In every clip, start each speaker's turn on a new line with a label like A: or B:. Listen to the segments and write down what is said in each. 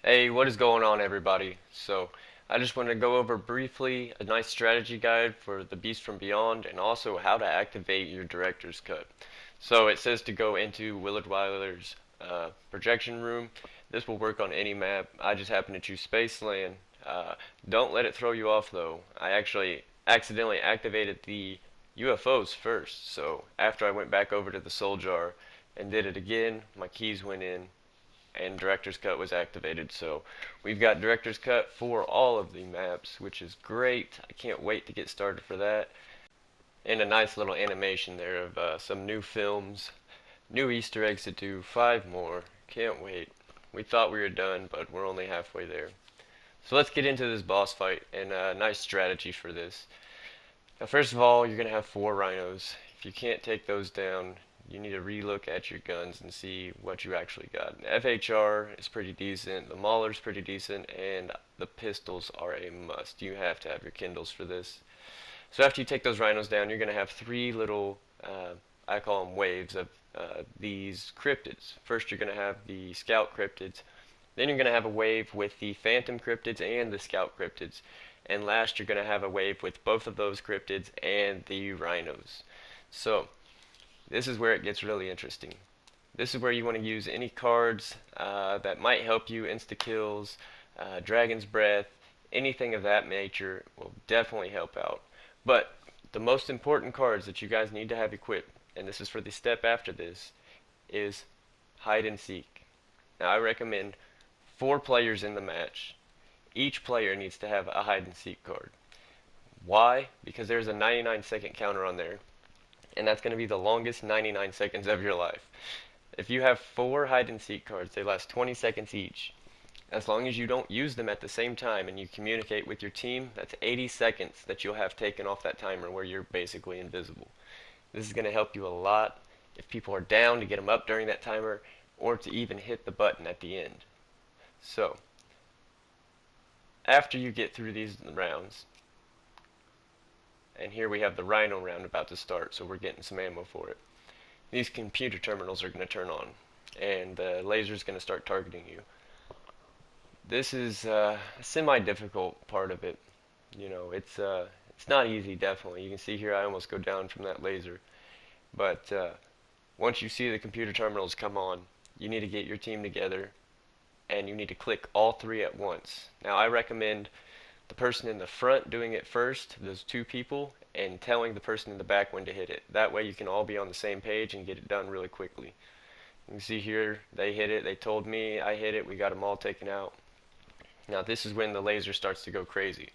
A: Hey, what is going on, everybody? So, I just want to go over briefly a nice strategy guide for the Beast from Beyond and also how to activate your director's cut. So, it says to go into Willard Wyler's projection room. This will work on any map. I just happen to choose Spaceland. Don't let it throw you off, though. I actually accidentally activated the UFOs first, so after I went back over to the Soul Jar and did it again, my keys went in and director's cut was activated. So we've got director's cut for all of the maps, which is great. I can't wait to get started for that. And a nice little animation there of some new films, new Easter eggs to do, 5 more. Can't wait. We thought we were done, but we're only halfway there. So let's get into this boss fight and a nice strategy for this. Now, first of all, you're going to have 4 rhinos. If you can't take those down, you need to relook at your guns and see what you actually got. FHR is pretty decent, the Mauler's pretty decent, and the pistols are a must. You have to have your Kindles for this. So after you take those rhinos down, you're going to have 3 little, I call them waves of these cryptids. First you're going to have the scout cryptids, then you're going to have a wave with the phantom cryptids and the scout cryptids, and last you're going to have a wave with both of those cryptids and the rhinos. So this is where it gets really interesting. This is where you want to use any cards that might help you, insta kills, Dragon's Breath, anything of that nature will definitely help out. But the most important cards that you guys need to have equipped, and this is for the step after this, is hide and seek. Now I recommend 4 players in the match. Each player needs to have a hide and seek card. Why? Because there's a 99-second counter on there, and that's going to be the longest 99 seconds of your life. If you have 4 hide and seek cards, they last 20 seconds each. As long as you don't use them at the same time and you communicate with your team, that's 80 seconds that you'll have taken off that timer where you're basically invisible. This is going to help you a lot if people are down to get them up during that timer or to even hit the button at the end. So, after you get through these rounds, and here we have the Rhino round about to start, so we're getting some ammo for it. These computer terminals are going to turn on, and the laser is going to start targeting you. This is a semi-difficult part of it. You know, it's not easy, definitely. You can see here I almost go down from that laser. But once you see the computer terminals come on, you need to get your team together, and you need to click all 3 at once. Now, I recommend the person in the front doing it first, those 2 people, and telling the person in the back when to hit it. That way you can all be on the same page and get it done really quickly. You can see here, they hit it, they told me, I hit it, we got them all taken out. Now this is when the laser starts to go crazy.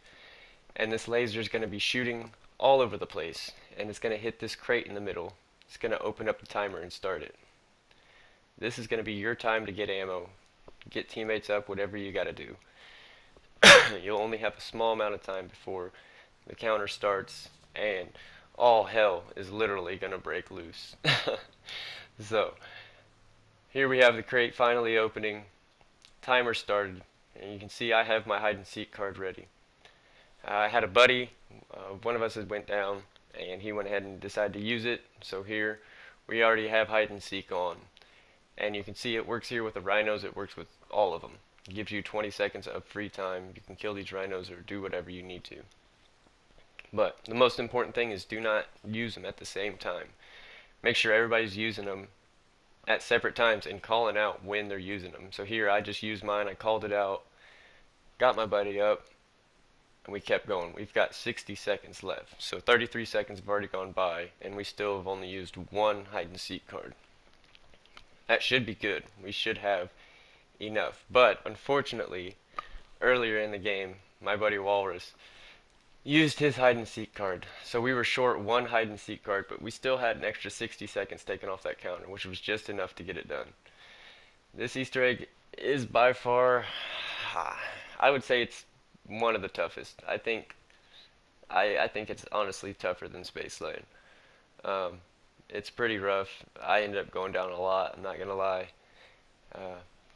A: And this laser is going to be shooting all over the place, and it's going to hit this crate in the middle. It's going to open up the timer and start it. This is going to be your time to get ammo, get teammates up, whatever you got to do. You'll only have a small amount of time before the counter starts and all hell is literally going to break loose. So, here we have the crate finally opening. Timer started, and you can see I have my hide and seek card ready. I had a buddy, one of us had went down, and he went ahead and decided to use it. So here we already have hide and seek on. And you can see it works here with the rhinos, it works with all of them. It gives you 20 seconds of free time. You can kill these rhinos or do whatever you need to. But the most important thing is do not use them at the same time. Make sure everybody's using them at separate times and calling out when they're using them. So here I just used mine, I called it out, got my buddy up, and we kept going. We've got 60 seconds left. So 33 seconds have already gone by, and we still have only used 1 hide and seek card. That should be good. We should have enough. But unfortunately, earlier in the game, my buddy Walrus used his hide and seek card. So we were short 1 hide and seek card, but we still had an extra 60 seconds taken off that counter, which was just enough to get it done. This Easter egg is by far, I would say it's one of the toughest. I think it's honestly tougher than Space Lane. It's pretty rough. I ended up going down a lot, I'm not gonna lie.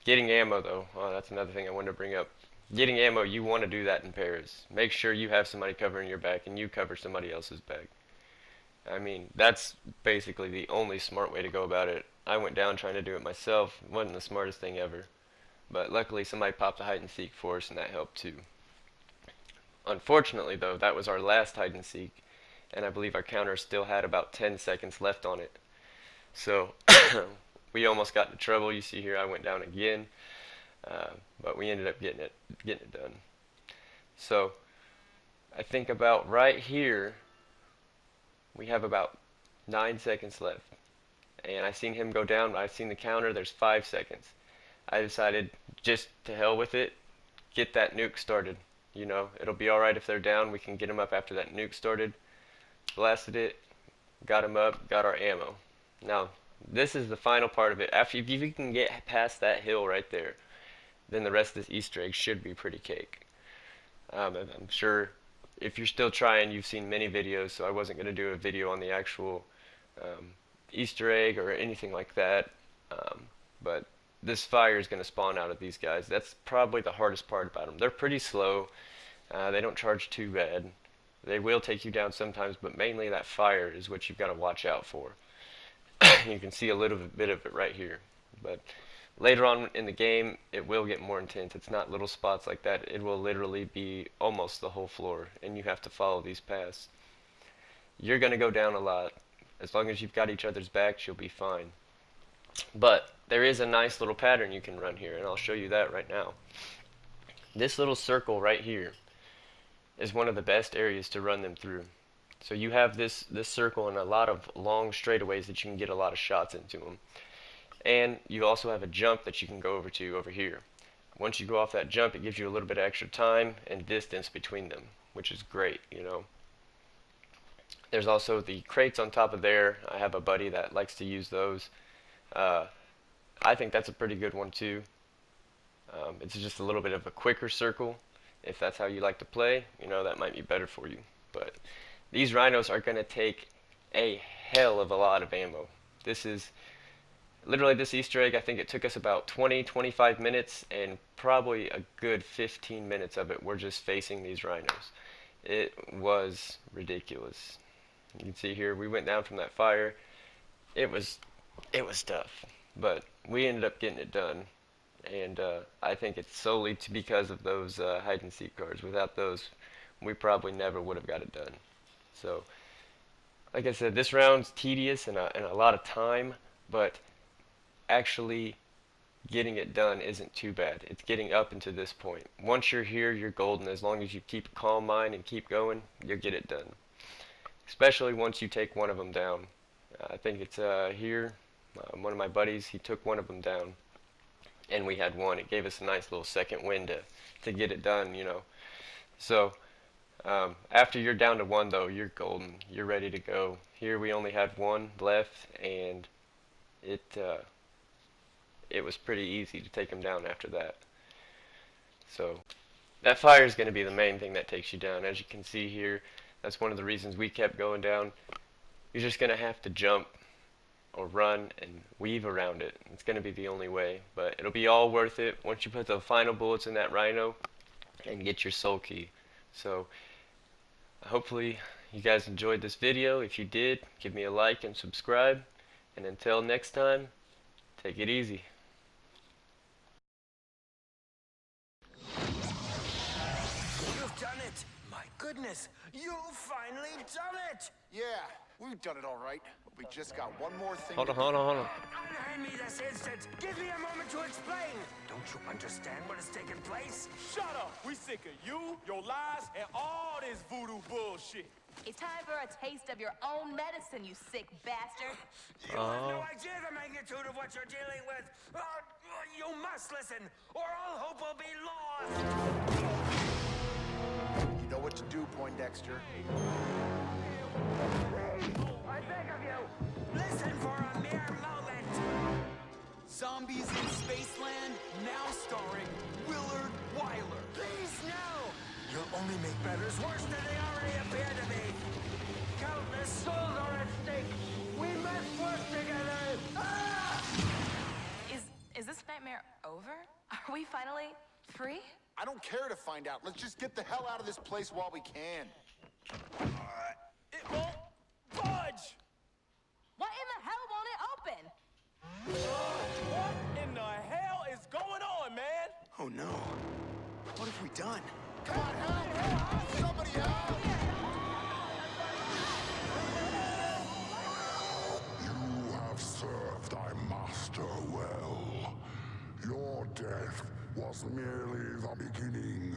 A: Getting ammo though, that's another thing I wanted to bring up. Getting ammo, you want to do that in pairs. Make sure you have somebody covering your back and you cover somebody else's back. I mean, that's basically the only smart way to go about it. I went down trying to do it myself. It wasn't the smartest thing ever. But luckily somebody popped a hide and seek for us, and that helped too. Unfortunately though, that was our last hide and seek, and I believe our counter still had about 10 seconds left on it. So we almost got into trouble. You see here I went down again, but we ended up getting it done. So I think about right here we have about 9 seconds left, and I seen him go down. I seen the counter, there's 5 seconds. I decided just to hell with it, get that nuke started. You know, it'll be alright if they're down, we can get them up after that nuke started. Blasted it, got them up, got our ammo. Now this is the final part of it. After, if you can get past that hill right there, then the rest of this Easter egg should be pretty cake. I'm sure if you're still trying, you've seen many videos, so I wasn't going to do a video on the actual Easter egg or anything like that, but this fire is going to spawn out of these guys. That's probably the hardest part about them. They're pretty slow. They don't charge too bad. They will take you down sometimes, but mainly that fire is what you've got to watch out for. You can see a little bit of it right here, but later on in the game it will get more intense. It's not little spots like that. It will literally be almost the whole floor, and you have to follow these paths. You're going to go down a lot. As long as you've got each other's backs, you'll be fine. But there is a nice little pattern you can run here, and I'll show you that right now. This little circle right here is one of the best areas to run them through. So you have this circle and a lot of long straightaways that you can get a lot of shots into them. And you also have a jump that you can go over to over here. Once you go off that jump, it gives you a little bit of extra time and distance between them, which is great, you know. There's also the crates on top of there. I have a buddy that likes to use those. I think that's a pretty good one too. It's just a little bit of a quicker circle. If that's how you like to play, you know, that might be better for you. But these rhinos are going to take a hell of a lot of ammo. This is literally, this Easter egg, I think it took us about 20-25 minutes, and probably a good 15 minutes of it were just facing these rhinos. It was ridiculous. You can see here we went down from that fire. It was tough, but we ended up getting it done, and I think it's solely because of those hide and seek cards. Without those, we probably never would have got it done. So like I said, this round's tedious and a lot of time, but actually getting it done isn't too bad. It's getting up into this point. Once you're here, you're golden. As long as you keep a calm mind and keep going, you'll get it done. Especially once you take one of them down. I think it's here. One of my buddies, he took one of them down, and we had one. It gave us a nice little second win to get it done, you know. So after you're down to one, though, you're golden. You're ready to go. Here we only had one left, and it was pretty easy to take him down after that. So that fire is going to be the main thing that takes you down. As you can see here, that's one of the reasons we kept going down. You're just going to have to jump or run and weave around it. It's going to be the only way, but it'll be all worth it once you put the final bullets in that rhino and get your soul key. So hopefully you guys enjoyed this video. If you did, give me a like and subscribe, and until next time, take it easy.
B: You've done it! My goodness, you've finally done it!
C: Yeah, we've done it all right, but we just got one more thing.
A: Hold on.
B: Unhand me this instant! Give me a moment to explain! Don't you understand what has taken place?
D: Shut up! We sick of you, your lies, and all this voodoo bullshit.
E: It's time for a taste of your own medicine, you sick bastard.
B: You have no idea the magnitude of what you're dealing with! You must listen, or all hope will be lost!
C: You know what to do, Poindexter.
B: I beg of you, listen for a mere moment!
F: Zombies in Spaceland, now starring Willard Wyler.
B: Please, no! You'll only make matters worse than they already appear to be. Countless souls are at stake. We must work together. Ah!
E: Is this nightmare over? Are we finally free?
C: I don't care to find out. Let's just get the hell out of this place while we can.
D: It won't budge!
E: What in the hell won't it open?
D: What in the hell is going on, man?
F: What have we done?
C: Come on, help! Somebody help!
G: You have served thy master well. Your death was merely the beginning.